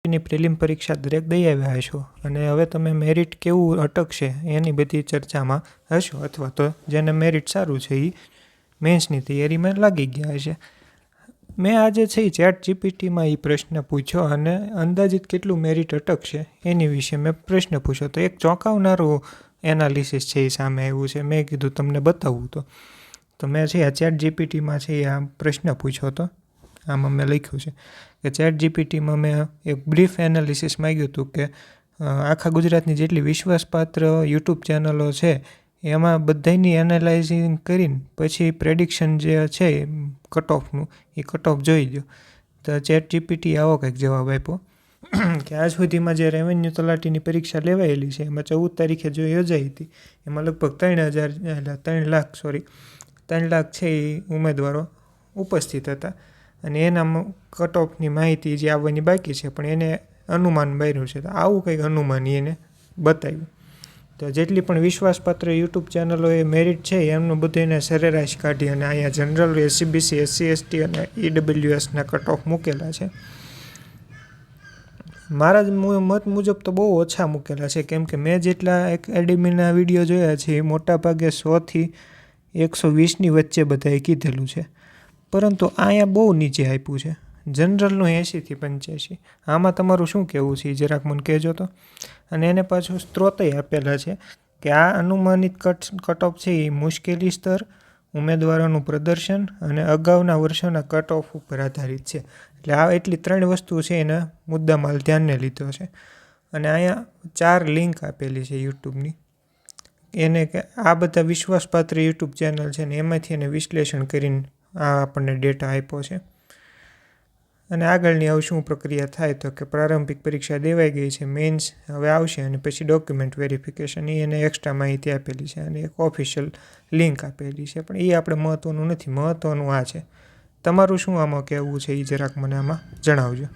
તલાટીની prelim પરીક્ષા દરેક દઈ આવ્યા હશો અને હવે તમે મેરિટ કેવું અટકશે એની બધી ચર્ચામાં હશો, અથવા તો જેને મેરિટ સારું છે એ મેન્સની તૈયારીમાં લાગી ગયા હશે. મેં આજે છે એ ચેટ જીપીટીમાં એ પ્રશ્ન પૂછ્યો અને અંદાજિત કેટલું મેરિટ અટકશે એની વિશે મેં પ્રશ્ન પૂછ્યો. તો એક ચોંકાવનારું એનાલિસિસ છે એ સામે આવ્યું છે. મેં કીધું તમને બતાવું તો મેં છે આ ચેટ જીપીટીમાં છે આ પ્રશ્ન પૂછ્યો હતો. આમાં મેં લખ્યું છે કે ચેટ જીપીટીમાં મેં એક બ્રીફ એનાલિસિસ માંગ્યું હતું કે આખા ગુજરાતની જેટલી વિશ્વાસપાત્ર યુટ્યુબ ચેનલો છે એમાં બધાની એનાલાઇઝિંગ કરીને પછી પ્રેડિક્શન જે છે કટ ઓફનું એ કટ ઓફ જોઈ દો. તો ચેટ જીપીટી આવો કંઈક જવાબ આપ્યો કે આજ સુધીમાં જે રેવન્યુ તલાટીની પરીક્ષા લેવાયેલી છે એમાં 14 તારીખે જો યોજાઈ હતી એમાં લગભગ 3 લાખ છે એ ઉમેદવારો ઉપસ્થિત હતા અને એના કટ ઓફની માહિતી જે આવવાની બાકી છે પણ એને અનુમાન બાર્યું છે. તો આવું કંઈક અનુમાન એને બતાવ્યું. તો જેટલી પણ વિશ્વાસપાત્ર યુટ્યુબ ચેનલો એ મેરિટ છે એમનું બધું એને સરેરાશ કાઢી અને અહીંયા જનરલ એસસીબીસી એસસી એસટી અને ઈડબ્લ્યુએસના કટ ઓફ મૂકેલા છે. મારા મત મુજબ તો બહુ ઓછા મૂકેલા છે, કેમ કે મેં જેટલા એકેડેમીના વિડીયો જોયા છે એ મોટાભાગે 100થી 120ની વચ્ચે બધાએ કીધેલું છે, પરંતુ અહીંયા બહુ નીચે આપ્યું છે. જનરલનું 80થી 85. આમાં તમારું શું કહેવું છે એ જરાક મને કહેજો તો. અને એને પાછું સ્ત્રોતય આપેલા છે કે આ અનુમાનિત કટ ઓફ છે એ મુશ્કેલી સ્તર, ઉમેદવારોનું પ્રદર્શન અને અગાઉના વર્ષોના કટ ઓફ ઉપર આધારિત છે. એટલે આ એટલી 3 વસ્તુ છે એના મુદ્દામાલ ધ્યાનને લીધો છે. અને અહીંયા 4 લિંક આપેલી છે યુટ્યુબની એને કે આ બધા વિશ્વાસપાત્ર યુટ્યુબ ચેનલ છે ને એમાંથી એને વિશ્લેષણ કરીને આ આપણને ડેટા આપ્યો છે. અને આગળની હવે શું પ્રક્રિયા થાય તો કે પ્રારંભિક પરીક્ષા દેવાઈ ગઈ છે, મેન્સ હવે આવશે અને પછી ડોક્યુમેન્ટ વેરિફિકેશન એને એક્સ્ટ્રા માહિતી આપેલી છે અને એક ઓફિશિયલ લિંક આપેલી છે. પણ એ આપણે મહત્ત્વનું નથી, મહત્ત્વનું આ છે. તમારું શું આમાં કહેવું છે એ જરાક મને આમાં જણાવજો.